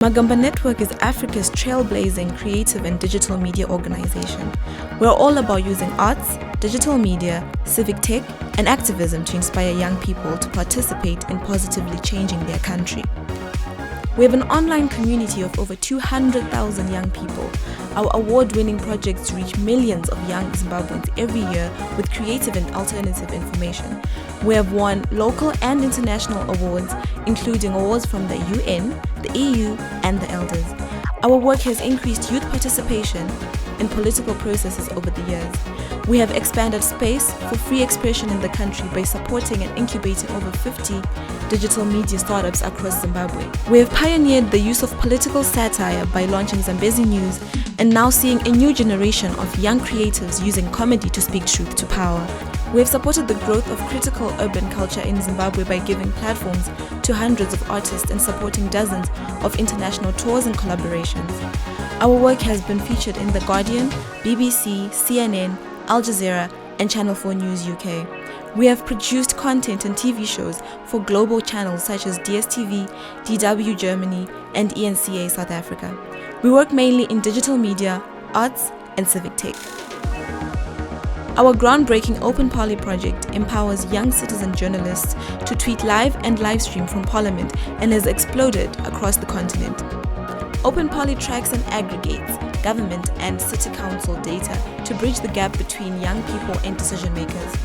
Magamba Network is Africa's trailblazing creative and digital media organization. We're all about using arts, digital media, civic tech, and activism to inspire young people to participate in positively changing their country. We have an online community of over 200,000 young people. Our award-winning projects reach millions of young Zimbabweans every year with creative and alternative information. We have won local and international awards, including awards from the UN, the EU, and the Elders. Our work has increased youth participation in political processes over the years. We have expanded space for free expression in the country by supporting and incubating over 50 digital media startups across Zimbabwe. We have pioneered the use of political satire by launching Zambezi News and now seeing a new generation of young creatives using comedy to speak truth to power. We have supported the growth of critical urban culture in Zimbabwe by giving platforms to hundreds of artists and supporting dozens of international tours and collaborations. Our work has been featured in The Guardian, BBC, CNN, Al Jazeera, and Channel 4 News UK. We have produced content and TV shows for global channels such as DSTV, DW Germany, and ENCA South Africa. We work mainly in digital media, arts, and civic tech. Our groundbreaking Open Parley project empowers young citizen journalists to tweet live and live stream from Parliament and has exploded across the continent. Open Parley tracks and aggregates government and city council data to bridge the gap between young people and decision makers.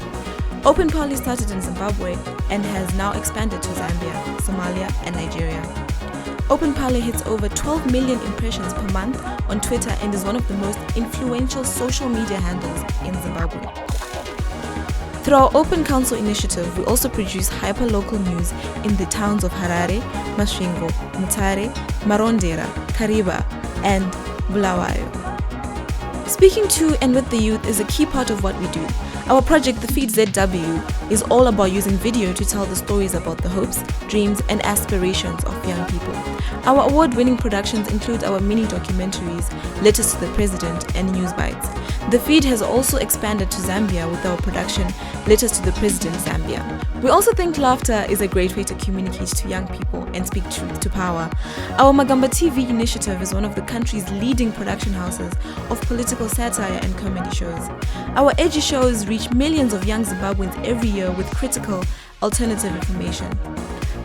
Open Parley started in Zimbabwe and has now expanded to Zambia, Somalia, and Nigeria. Open Parley hits over 12 million impressions per month on Twitter and is one of the most influential social media handles in Zimbabwe. Through our Open Council initiative, we also produce hyper-local news in the towns of Harare, Masvingo, Mutare, Marondera, Kariba, and Bulawayo. Speaking to and with the youth is a key part of what we do. Our project, The Feed ZW, is all about using video to tell the stories about the hopes, dreams, and aspirations of young people. Our award-winning productions include our mini-documentaries, Letters to the President, and News Bites. The Feed has also expanded to Zambia with our production, Letters to the President Zambia. We also think laughter is a great way to communicate to young people and speak truth to power. Our Magamba TV initiative is one of the country's leading production houses of political satire and comedy shows. Our edgy shows reach millions of young Zimbabweans every year with critical, alternative information.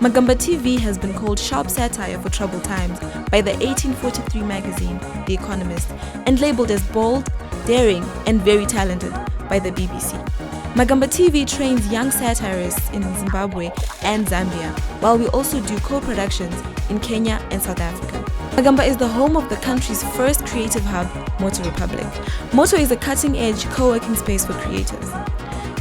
Magamba TV has been called sharp satire for troubled times by the 1843 magazine, The Economist, and labeled as bold, daring, and very talented by the BBC. Magamba TV trains young satirists in Zimbabwe and Zambia, while we also do co-productions in Kenya and South Africa. Magamba is the home of the country's first creative hub, Moto Republic. Moto is a cutting-edge co-working space for creatives.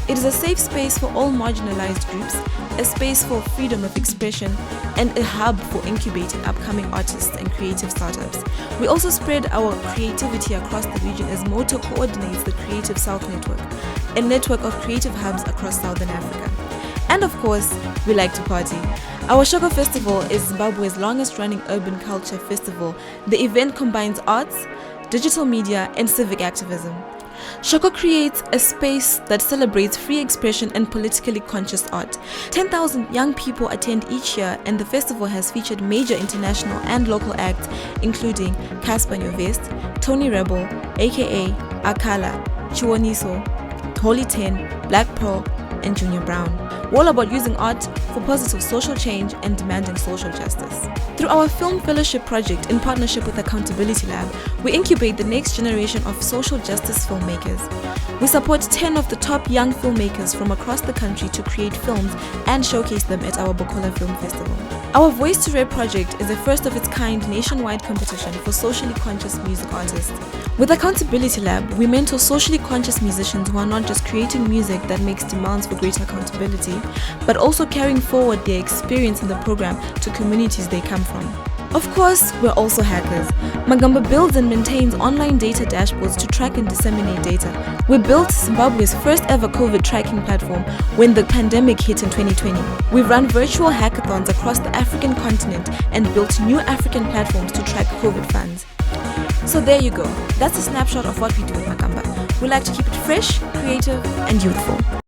It is a safe space for all marginalized groups, a space for freedom of expression, and a hub for incubating upcoming artists and creative startups. We also spread our creativity across the region as Moto coordinates the Creative South Network, a network of creative hubs across Southern Africa. And of course, we like to party. Our Shoko Festival is Zimbabwe's longest-running urban culture festival. The event combines arts, digital media, and civic activism. Shoko creates a space that celebrates free expression and politically conscious art. 10,000 young people attend each year, and the festival has featured major international and local acts including Casper Nyovest, Tony Rebel, aka Akala, Chiwoniso, Holy 10, Black Pearl, and Junior Brown. We're all about using art for positive social change and demanding social justice. Through our Film Fellowship project in partnership with Accountability Lab, we incubate the next generation of social justice filmmakers. We support 10 of the top young filmmakers from across the country to create films and showcase them at our Bokola Film Festival. Our Voice to Rap project is a first-of-its-kind nationwide competition for socially conscious music artists. With Accountability Lab, we mentor socially conscious musicians who are not just creating music that makes demands for greater accountability, but also carrying forward their experience in the program to communities they come from. Of course, we're also hackers. Magamba builds and maintains online data dashboards to track and disseminate data. We built Zimbabwe's first ever COVID tracking platform when the pandemic hit in 2020. We've run virtual hackathons across the African continent and built new African platforms to track COVID funds. So there you go. That's a snapshot of what we do at Magamba. We like to keep it fresh, creative, and youthful.